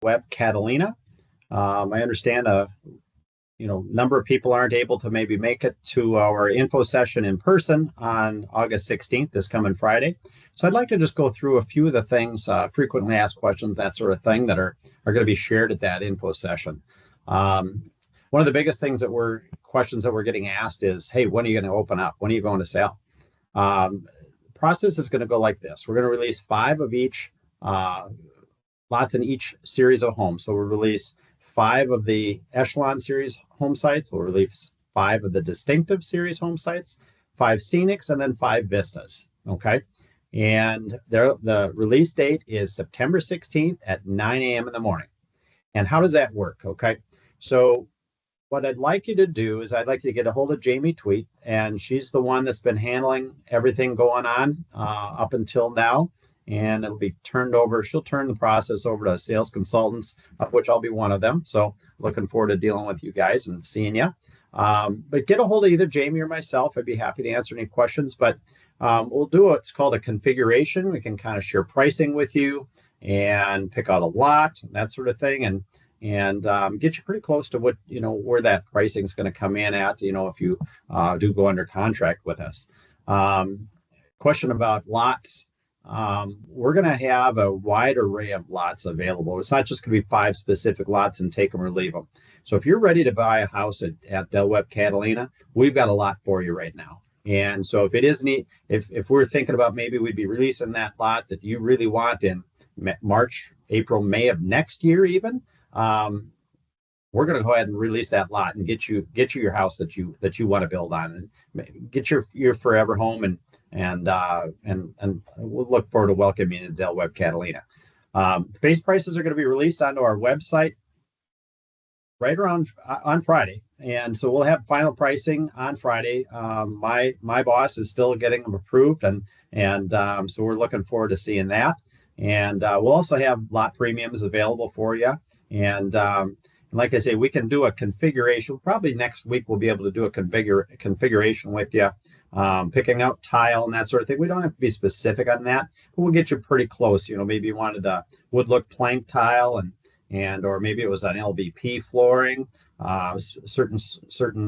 Webb Catalina. I understand a number of people aren't able to maybe make it to our info session in person on August 16th, this coming Friday. So I'd like to just go through a few of the things, frequently asked questions, that sort of thing, that are going to be shared at that info session. One of the biggest things questions that we're getting asked is, hey, when are you going to open up? When are you going to sell? Process is going to go like this. We're going to release 5 of each lots in each series of homes. So we'll release 5 of the Echelon series home sites. We'll release 5 of the Distinctive series home sites, 5 Scenics, and then 5 Vistas. Okay. And the release date is September 16th at 9 a.m. in the morning. And how does that work? Okay. So what I'd like you to do is I'd like you to get a hold of Jamie Tweet, and she's the one that's been handling everything going on up until now. And it'll be turned over. She'll turn the process over to sales consultants, of which I'll be one of them. So looking forward to dealing with you guys and seeing you. But get a hold of either Jamie or myself. I'd be happy to answer any questions. But we'll do what's called a configuration. We can kind of share pricing with you and pick out a lot, that sort of thing, and get you pretty close to what where that pricing is going to come in at. If you do go under contract with us. Question about lots. We're going to have a wide array of lots available. It's not just going to be 5 specific lots and take them or leave them. So if you're ready to buy a house at Del Webb Catalina, we've got a lot for you right now. And so if it is neat, if we're thinking about maybe we'd be releasing that lot that you really want in March, April, May of next year, even, we're going to go ahead and release that lot and get you your house that you want to build on, and get your forever home, and we'll look forward to welcoming you to Del Webb Catalina. Base prices are going to be released onto our website right around on Friday, and so we'll have final pricing on Friday. My boss is still getting them approved, and so we're looking forward to seeing that. And we'll also have lot premiums available for you. And like I say, we can do a configuration. Probably next week we'll be able to do a configuration with you. Picking out tile and that sort of thing. We don't have to be specific on that, but we'll get you pretty close. Maybe you wanted the wood look plank tile, or maybe it was an LVP flooring, certain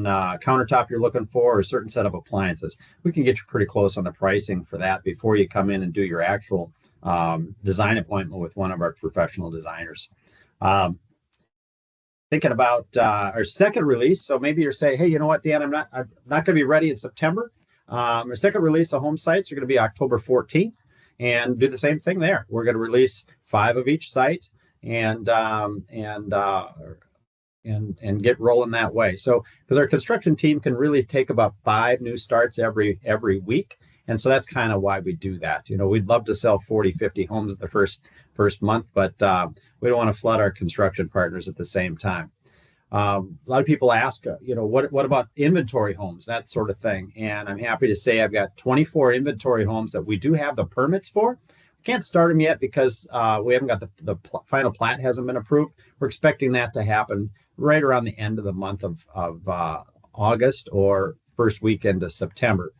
countertop you're looking for, or a certain set of appliances. We can get you pretty close on the pricing for that before you come in and do your actual design appointment with one of our professional designers. Thinking about our second release. So maybe you're saying, hey, you know what, Dan, I'm not going to be ready in September. Our second release of home sites are going to be October 14th, and do the same thing there. We're going to release 5 of each site and get rolling that way. So because our construction team can really take about 5 new starts every week. And so that's kind of why we do that. We'd love to sell 40, 50 homes the first month, but we don't want to flood our construction partners at the same time. A lot of people ask, what about inventory homes, that sort of thing. And I'm happy to say I've got 24 inventory homes that we do have the permits for. We can't start them yet because we haven't got the final plat hasn't been approved. We're expecting that to happen right around the end of the month of August or first weekend of September.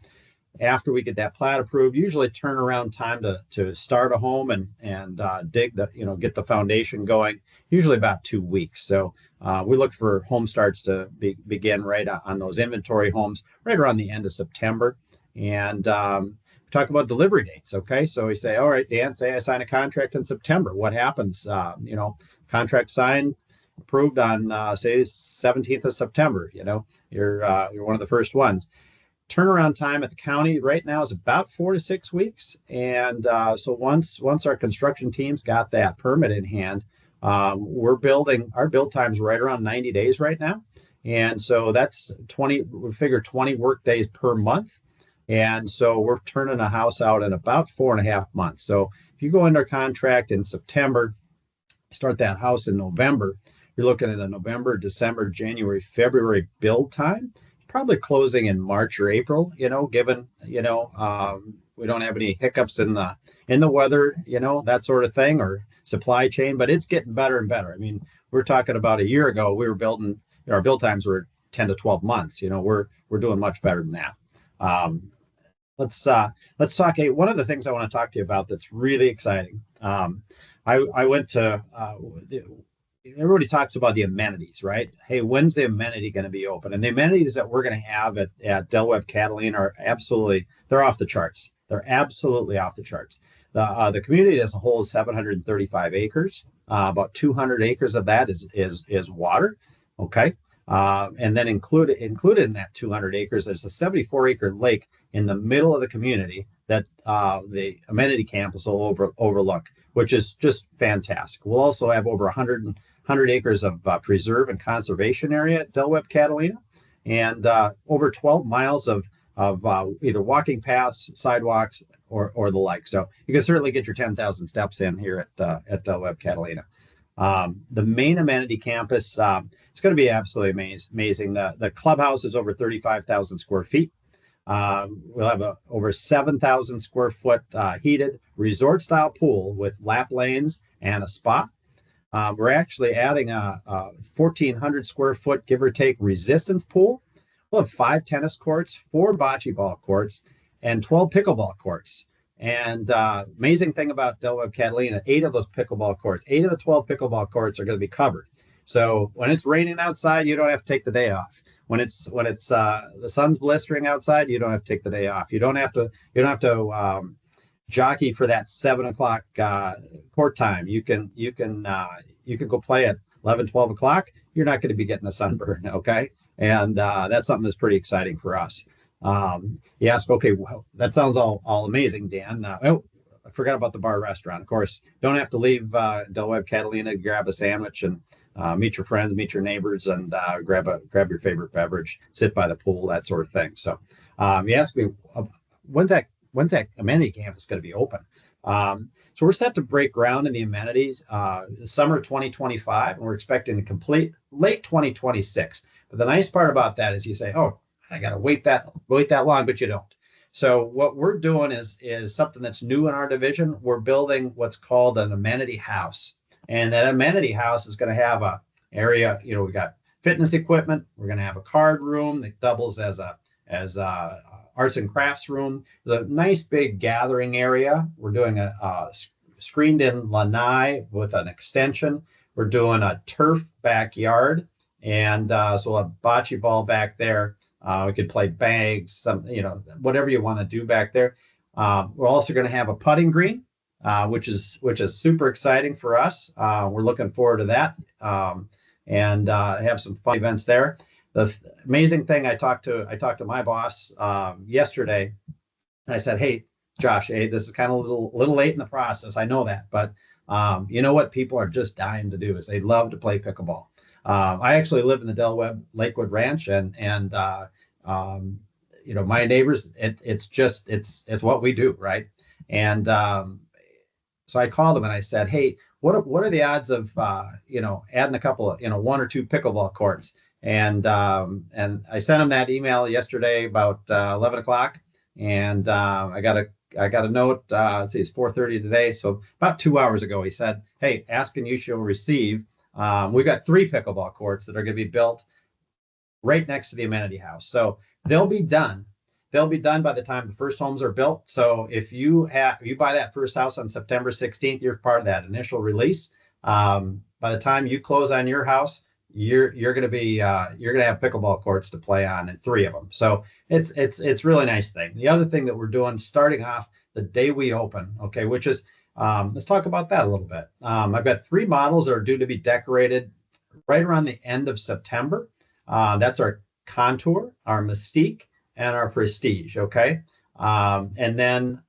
After we get that plat approved, usually turnaround time to start a home and dig get the foundation going, usually about 2 weeks. So we look for home starts to begin right on those inventory homes right around the end of September. And we talk about delivery dates. Okay, so we say, all right, Dan, say I sign a contract in September. What happens? Contract signed, approved on say 17th of September. You're one of the first ones. Turnaround time at the county right now is about 4 to 6 weeks. And so once our construction team's got that permit in hand, we're building, our build time's right around 90 days right now. And so that's we figure 20 work days per month. And so we're turning a house out in about 4.5 months. So if you go under contract in September, start that house in November, you're looking at a November, December, January, February build time. Probably closing in March or April, given, we don't have any hiccups in the weather, that sort of thing, or supply chain, but it's getting better and better. I mean, we're talking about a year ago, we were building, our build times were 10 to 12 months. We're doing much better than that. Let's talk. One of the things I want to talk to you about that's really exciting. I went to everybody talks about the amenities, right? Hey, when's the amenity going to be open? And the amenities that we're going to have at Webb Catalina are absolutely, they're off the charts. They're absolutely off the charts. The community as a whole is 735 acres. About 200 acres of that is water. Okay. And then included in that 200 acres, there's a 74-acre lake in the middle of the community that the amenity campus will overlook, which is just fantastic. We'll also have over 100 acres of preserve and conservation area at Del Webb Catalina, and over 12 miles of either walking paths, sidewalks, or the like. So you can certainly get your 10,000 steps in here at Del Webb Catalina. The main amenity campus, it's going to be absolutely amazing. The clubhouse is over 35,000 square feet. We'll have over 7,000 square foot heated resort style pool with lap lanes and a spa. We're actually adding a 1,400 square foot, give or take, resistance pool. We'll have 5 tennis courts, 4 bocce ball courts, and 12 pickleball courts. And amazing thing about Del Webb Catalina, 8 of those pickleball courts, 8 of the 12 pickleball courts are going to be covered. So when it's raining outside, you don't have to take the day off. When it's the sun's blistering outside, you don't have to take the day off. You don't have to jockey for that 7 o'clock court time. You can go play at 11, 12 o'clock. You're not going to be getting a sunburn, okay? And that's something that's pretty exciting for us. You ask, okay, well, that sounds all amazing, Dan. Oh, I forgot about the bar restaurant. Of course, don't have to leave Del Webb Catalina to grab a sandwich and meet your friends, meet your neighbors, and grab your favorite beverage, sit by the pool, that sort of thing. So you ask me, when's that amenity campus going to be open? So we're set to break ground in the amenities summer 2025, and we're expecting to complete late 2026. But the nice part about that is you say, oh, I got to wait that long, but you don't. So what we're doing is something that's new in our division. We're building what's called an amenity house. And that amenity house is going to have a area, we got fitness equipment. We're going to have a card room that doubles as a arts and crafts room. There's a nice big gathering area. We're doing a screened in lanai with an extension. We're doing a turf backyard. And so we'll have bocce ball back there. We could play bags, whatever you want to do back there. We're also going to have a putting green, which is super exciting for us. We're looking forward to that, and have some fun events there. The amazing thing, I talked to my boss yesterday, and I said, "Hey, Josh, hey, this is kind of a little late in the process. I know that, but you know what people are just dying to do is they love to play pickleball." I actually live in the Del Webb Lakewood Ranch, and my neighbors, it's what we do, right? And so I called him and I said, hey, what are the odds of adding a couple of 1 or 2 pickleball courts? And I sent him that email yesterday about 11 o'clock, and I got a note. Let's see, it's 4:30 today, so about 2 hours ago, he said, hey, ask and you shall receive. We've got 3 pickleball courts that are going to be built right next to the amenity house. So they'll be done. They'll be done by the time the first homes are built. So if you buy that first house on September 16th, you're part of that initial release. By the time you close on your house, you're going to have pickleball courts to play on, and 3 of them. So it's really nice thing. The other thing that we're doing, starting off the day we open, okay, which is let's talk about that a little bit. I've got 3 models that are due to be decorated right around the end of September. That's our Contour, our Mystique, and our Prestige. Okay, and then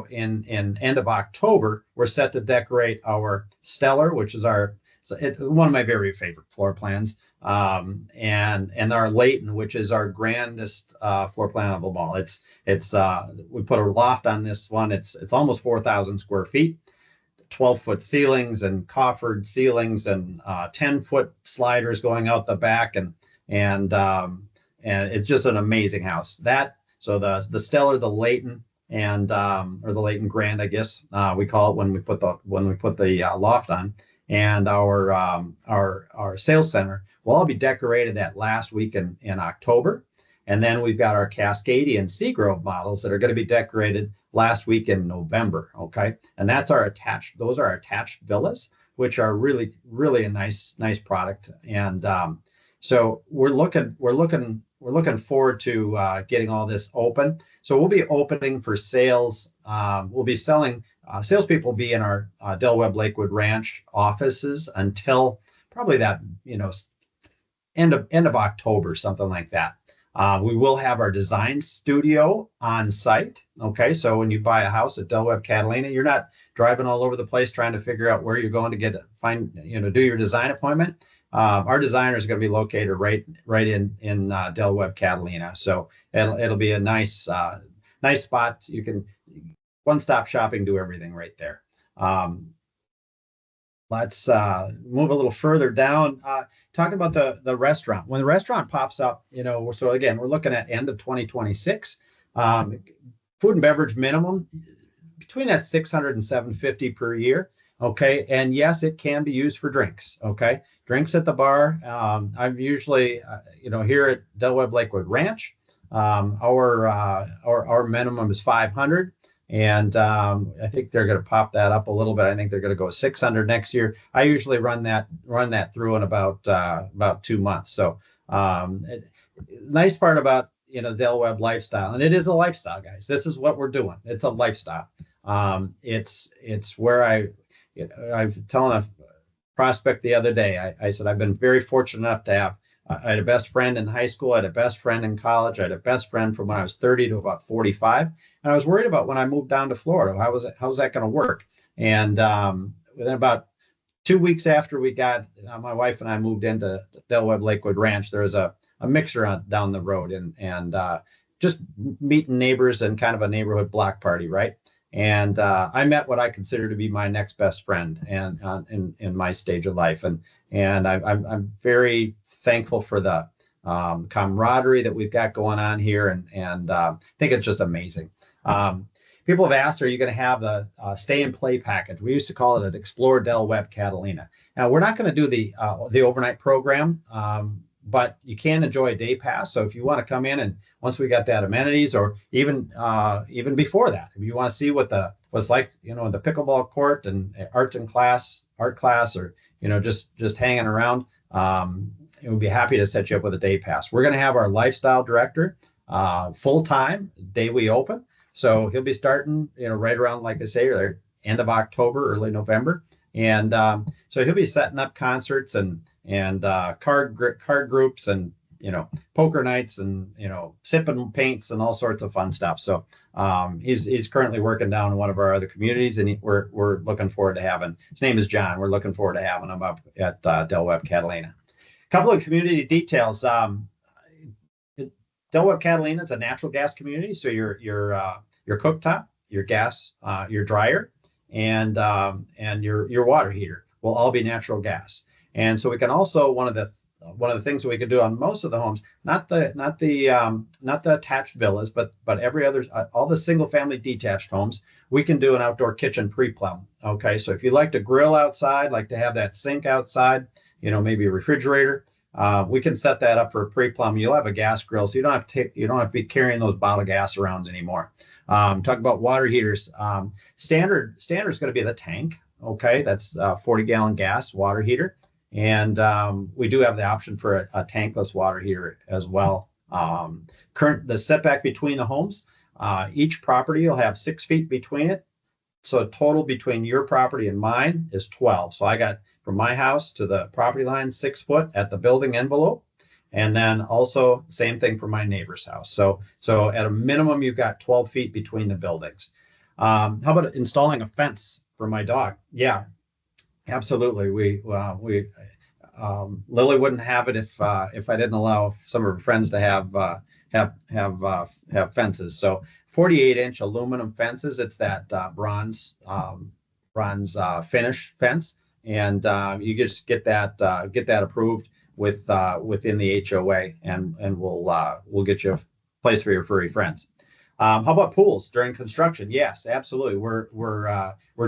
in end of October, we're set to decorate our Stellar, which is one of my very favorite floor plans, and our Layton, which is our grandest floor plan of them all. We put a loft on this one. It's almost 4,000 square feet, 12-foot ceilings and coffered ceilings, and 10-foot sliders going out the back, and it's just an amazing house. So the Stellar, the Layton, and or the Layton Grand, I guess we call it when we put the loft on, and our sales center will all be decorated that last week in October. And then we've got our Cascadian Seagrove models that are going to be decorated last week in November. Okay. And that's our attached, those are our attached villas, which are really, really a nice product. And so we're looking forward to getting all this open. So we'll be opening for sales. We'll be selling, salespeople will be in our Del Webb Lakewood Ranch offices until probably that, end of October, something like that. We will have our design studio on site. Okay, so when you buy a house at Del Webb Catalina, you're not driving all over the place trying to figure out where you're going to do your design appointment. Our designer is going to be located right in Del Webb Catalina, so it'll be a nice spot. You can one-stop shopping, do everything right there. Let's move a little further down. Talking about the restaurant. When the restaurant pops up, so again, we're looking at end of 2026. Food and beverage minimum between that 600 and 750 per year. Okay, and yes, it can be used for drinks. Okay, drinks at the bar. I'm usually, here at Del Webb Lakewood Ranch, our minimum is 500. And I think they're going to pop that up a little bit. I think they're going to go 600 next year. I usually run that through in about 2 months. So nice part about Del Webb lifestyle, and it is a lifestyle, guys. This is what we're doing. It's a lifestyle. It's where I've telling a prospect the other day. I said I've been very fortunate enough to have. I had a best friend in high school. I had a best friend in college. I had a best friend from when I was 30 to about 45. And I was worried about when I moved down to Florida. How was that going to work? And within about 2 weeks after we got, my wife and I moved into Del Webb Lakewood Ranch, there was a mixer down the road and just meeting neighbors and kind of a neighborhood block party, right? And I met what I consider to be my next best friend and in my stage of life. And I'm very thankful for the camaraderie that we've got going on here, and I think it's just amazing. People have asked, are you going to have the stay and play package? We used to call it an Explore Del Webb Catalina. Now, we're not going to do the overnight program, but you can enjoy a day pass. So if you want to come in, and once we got that amenities, or even before that, if you want to see what's like, the pickleball court and art class, or just hanging around, we'd be happy to set you up with a day pass. We're going to have our lifestyle director full time day we open. So he'll be starting, right around, like I say, end of October, early November. And so he'll be setting up concerts and card groups and, poker nights and, sipping paints and all sorts of fun stuff. So he's currently working down in one of our other communities, and we're looking forward to having, his name is John. We're looking forward to having him up at Del Webb Catalina. A couple of community details. Del Webb Catalina is a natural gas community. So your cooktop, your gas, your dryer, and your water heater will all be natural gas. And so we can also, one of the things that we can do on most of the homes, not the attached villas, but every other, all the single family detached homes, we can do an outdoor kitchen pre-plumb. Okay, so if you like to grill outside, like to have that sink outside, maybe a refrigerator, we can set that up for a pre-plumb. You'll have a gas grill, so you don't have to be carrying those bottle gas around anymore. Talk about water heaters. Standard is going to be the tank. Okay, that's 40-gallon gas water heater, and we do have the option for a tankless water heater as well. The setback between the homes, each property will have 6 feet between it. So total between your property and mine is 12. So I got from my house to the property line 6 foot at the building envelope, and then also same thing for my neighbor's house. So at a minimum, you've got 12 feet between the buildings. How about installing a fence for my dog? Yeah, absolutely. Lily wouldn't have it if I didn't allow some of her friends to have fences. So 48-inch aluminum fences. It's that bronze finish fence, and you just get that approved within the HOA, and we'll get you a place for your furry friends. How about pools during construction? Yes, absolutely. We're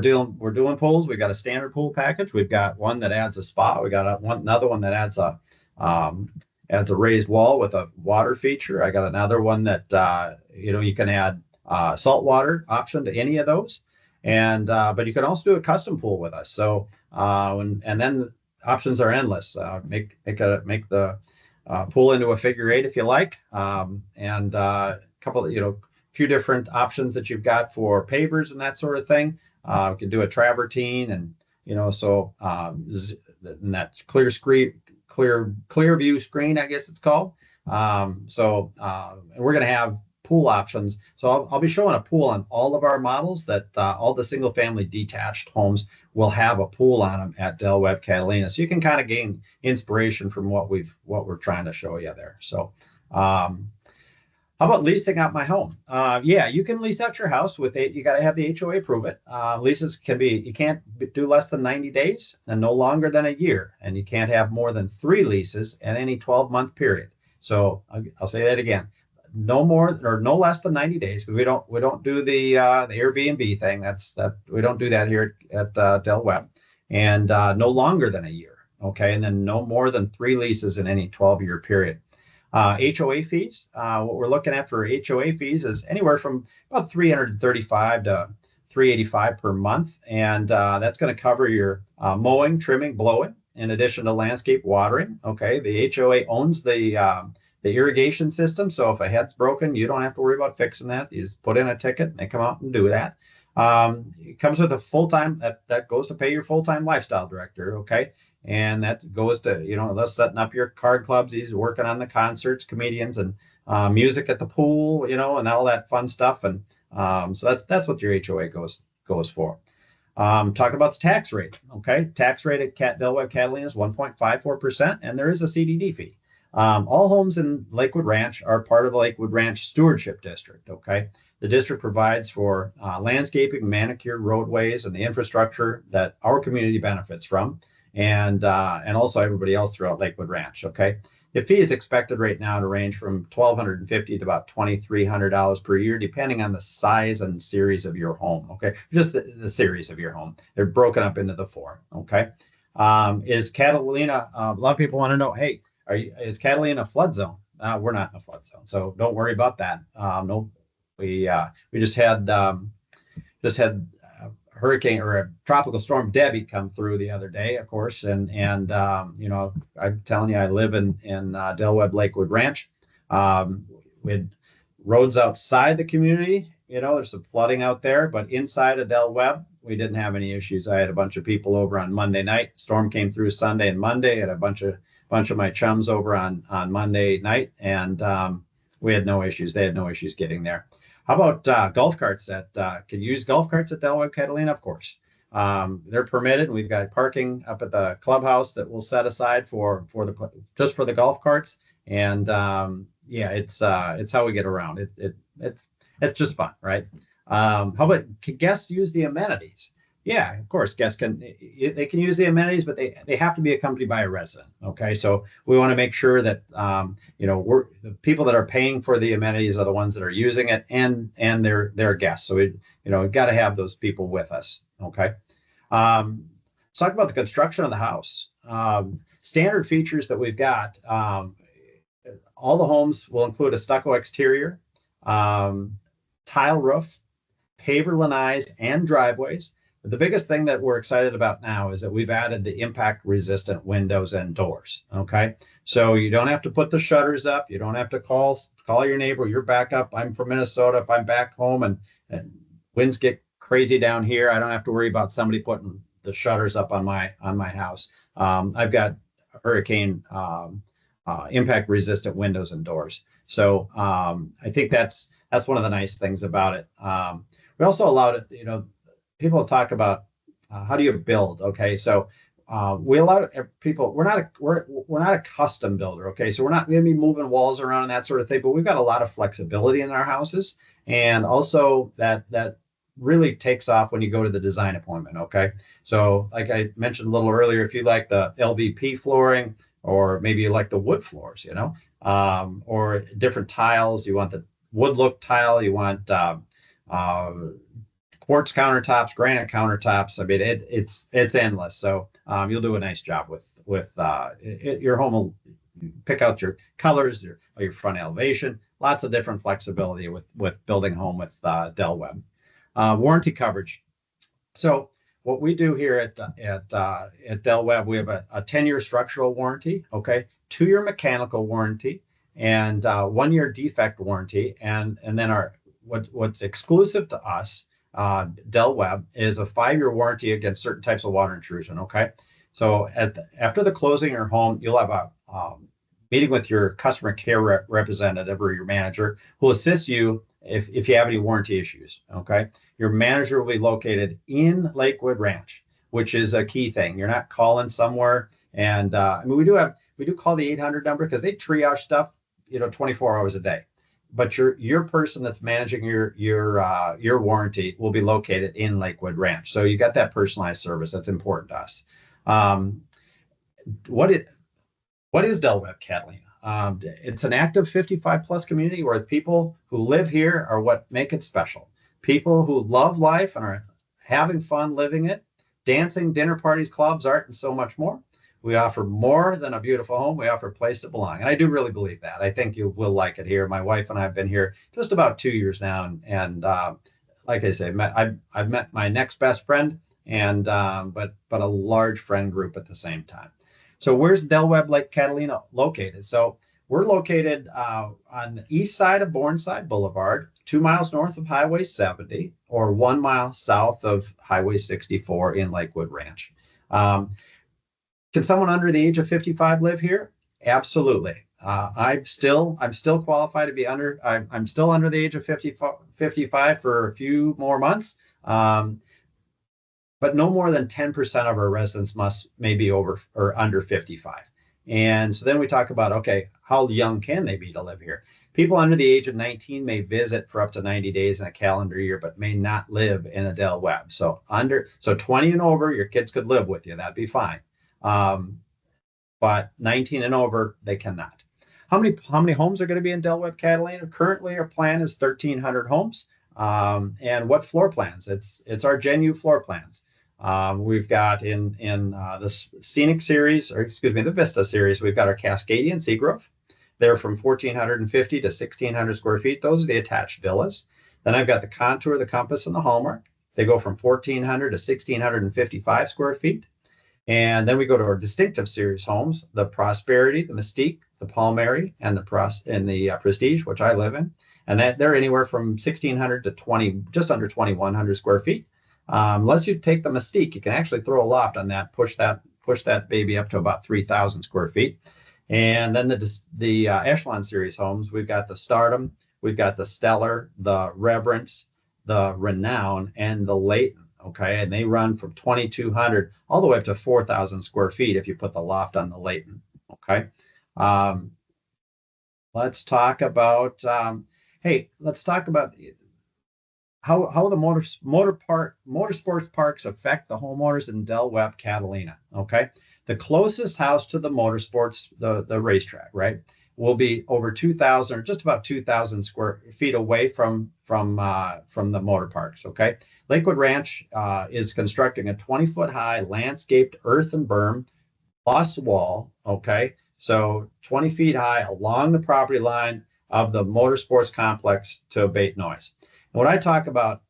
doing pools. We've got a standard pool package. We've got one that adds a spa. We got another one that adds adds a raised wall with a water feature. I got another one that you can add saltwater option to any of those, and but you can also do a custom pool with us. So and then options are endless. Make the pool into a figure eight if you like, and a couple few different options that you've got for pavers and that sort of thing. You can do a travertine, and and that clear view screen, I guess it's called. And we're going to have pool options. So I'll be showing a pool on all of our models that all the single family detached homes will have a pool on them at Webb Catalina. So you can kind of gain inspiration from what we're trying to show you there. So how about leasing out my home? Yeah, you can lease out your house with it. You got to have the HOA approve it. Leases you can't do less than 90 days and no longer than a year. And you can't have more than 3 leases in any 12-month period. So I'll say that again. No more or no less than 90 days, because we don't do the Airbnb thing. We don't do that here at Webb. And no longer than a year. Okay. And then no more than 3 leases in any 12-year period. HOA fees, what we're looking at for HOA fees is anywhere from about $335 to $385 per month. And that's going to cover your mowing, trimming, blowing, in addition to landscape watering. Okay. The HOA owns the irrigation system. So if a head's broken, you don't have to worry about fixing that. You just put in a ticket and they come out and do that. It comes with a full-time, that goes to pay your full-time lifestyle director. Okay. And that goes to, us setting up your card clubs. He's working on the concerts, comedians, and music at the pool, and all that fun stuff. And so that's what your HOA goes for. Talking about the tax rate. Okay. Tax rate at Webb Catalina is 1.54%, and there is a CDD fee. All homes in Lakewood Ranch are part of the Lakewood Ranch Stewardship District. Okay. The district provides for landscaping, manicured roadways, and the infrastructure that our community benefits from, and also everybody else throughout Lakewood Ranch. Okay. The fee is expected right now to range from $1,250 to about $2,300 per year, depending on the size and series of your home. Okay. Just the series of your home. They're broken up into the 4. Okay. Is Catalina, a lot of people want to know, hey, is Catalina a flood zone? We're not in a flood zone, so don't worry about that. No, we just had hurricane or a tropical storm Debbie come through the other day, of course, and I'm telling you, I live in Webb Lakewood Ranch. With roads outside the community, there's some flooding out there, but inside of Webb, we didn't have any issues. I had a bunch of people over on Monday night. Storm came through Sunday and Monday. I had a bunch of my chums over on Monday night, and we had no issues. They had no issues getting there. How about golf carts can you use golf carts at Webb Catalina? Of course. They're permitted. We've got parking up at the clubhouse that we'll set aside for the golf carts. And yeah, it's how we get around. It's just fun, right? How about, can guests use the amenities? Yeah, of course, guests can use the amenities, but they have to be accompanied by a resident. Okay, so we want to make sure that we're the people that are paying for the amenities are the ones that are using it, and they're guests. So we've got to have those people with us. Okay, let's talk about the construction of the house. Standard features that we've got. All the homes will include a stucco exterior, tile roof, paver lanais, and driveways. But the biggest thing that we're excited about now is that we've added the impact resistant windows and doors. Okay. So you don't have to put the shutters up. You don't have to call your neighbor. You're back up. I'm from Minnesota. If I'm back home and winds get crazy down here, I don't have to worry about somebody putting the shutters up on my house. I've got hurricane impact resistant windows and doors. So I think that's one of the nice things about it. We also allowed it, people talk about how do you build? Okay, so we allow people. We're not a custom builder. Okay, so we're not going to be moving walls around and that sort of thing. But we've got a lot of flexibility in our houses, and also that really takes off when you go to the design appointment. Okay, so like I mentioned a little earlier, if you like the LVP flooring, or maybe you like the wood floors, or different tiles. You want the wood look tile. You want quartz countertops, granite countertops. I mean, it's endless. So you'll do a nice job with your home. pick out your colors, your front elevation, lots of different flexibility with building home with Del Webb. Warranty coverage. So what we do here at Del Webb, we have a 10-year structural warranty, okay, 2-year mechanical warranty, and 1-year defect warranty, and then what's exclusive to us, Del Webb, is a 5-year warranty against certain types of water intrusion. Okay, so after the closing of your home, you'll have a meeting with your customer care representative or your manager who will assist you if you have any warranty issues. Okay, your manager will be located in Lakewood Ranch, which is a key thing. You're not calling somewhere, and I mean we do call the 800 number because they triage stuff 24 hours a day. But your person that's managing your warranty will be located in Lakewood Ranch, so you got that personalized service. That's important to us. What is Del Webb Catalina? It's an active 55 plus community where people who live here are what make it special. People who love life and are having fun living it, dancing, dinner parties, clubs, art, and so much more. We offer more than a beautiful home. We offer a place to belong. And I do really believe that. I think you will like it here. My wife and I have been here just about 2 years now. And like I say, I've met my next best friend, and but a large friend group at the same time. So where's Del Webb Lake Catalina located? So we're located on the east side of Bourneside Boulevard, 2 miles north of Highway 70, or 1 mile south of Highway 64 in Lakewood Ranch. Can someone under the age of 55 live here? Absolutely. I'm still qualified to be under. I'm still under the age of 55 for a few more months. But no more than 10% of our residents may be over or under 55. And so then we talk about, okay, how young can they be to live here? People under the age of 19 may visit for up to 90 days in a calendar year, but may not live in a Del Webb. So 20 and over, your kids could live with you. That'd be fine. But 19 and over, they cannot. How many homes are going to be in Del Webb Catalina? Currently, our plan is 1,300 homes. And what floor plans? It's our Gen U floor plans. We've got in the Scenic series, or excuse me, the Vista series, we've got our Cascadian Seagrove. They're from 1,450 to 1,600 square feet. Those are the attached villas. Then I've got the Contour, the Compass, and the Hallmark. They go from 1,400 to 1,655 square feet. And then we go to our Distinctive series homes, the Prosperity, the Mystique, the Palmieri, and the Prestige, which I live in. And they're anywhere from 1,600 to just under 2,100 square feet. Unless you take the Mystique, you can actually throw a loft on that, push that baby up to about 3,000 square feet. And then the Echelon series homes, we've got the Stardom, we've got the Stellar, the Reverence, the Renown, and the Layton. Okay, and they run from 2,200 all the way up to 4,000 square feet if you put the loft on the Layton. Okay, let's talk about how the motorsports parks affect the homeowners in Del Webb Catalina. Okay, the closest house to the motorsports, the racetrack, right, will be over 2,000 or just about 2,000 square feet away from the motor parks. Okay, Lakewood Ranch is constructing a 20-foot high landscaped earthen berm plus wall. Okay, so 20 feet high along the property line of the motorsports complex to abate noise. And when I talk about,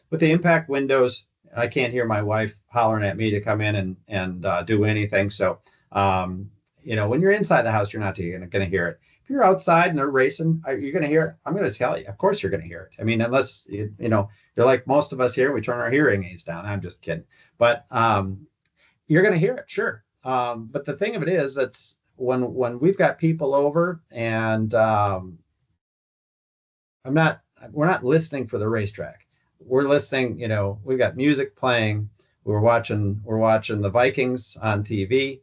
with the impact windows, I can't hear my wife hollering at me to come in and do anything. So, when you're inside the house, you're not going to hear it. If you're outside and they're racing, you're going to hear it. I'm going to tell you, of course you're going to hear it. I mean, unless, you're like most of us here, we turn our hearing aids down. I'm just kidding. But you're going to hear it, sure. But the thing of it is, that's when we've got people over and we're not listening for the racetrack. We're listening, we've got music playing. We're watching the Vikings on TV.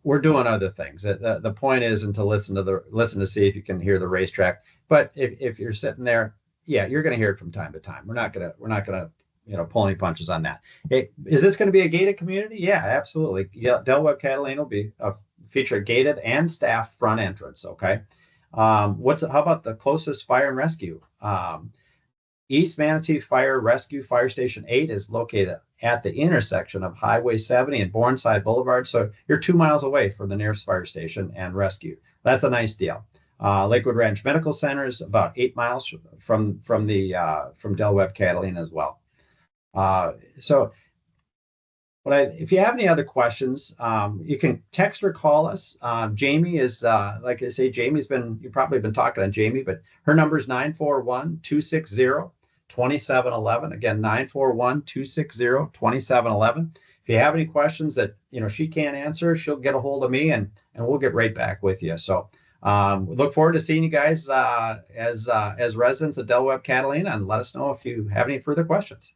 We're doing other things. The point isn't to listen to see if you can hear the racetrack. But if you're sitting there, yeah, you're going to hear it from time to time. We're not gonna pull any punches on that. Is this going to be a gated community? Yeah, absolutely. Yeah, Del Webb Catalina will feature a gated and staffed front entrance. Okay. How about the closest fire and rescue? East Manatee Fire Rescue Fire Station 8 is located at the intersection of Highway 70 and Bourneside Boulevard. So you're 2 miles away from the nearest fire station and rescue. That's a nice deal. Lakewood Ranch Medical Center is about 8 miles from Webb Catalina as well. So if you have any other questions, you can text or call us. Jamie is, like I say, you've probably been talking to Jamie, but her number is 941-260-2711. Again, 941-260-2711. If you have any questions that, she can't answer, she'll get a hold of me and we'll get right back with you. So we look forward to seeing you guys as residents of Del Webb Catalina, and let us know if you have any further questions.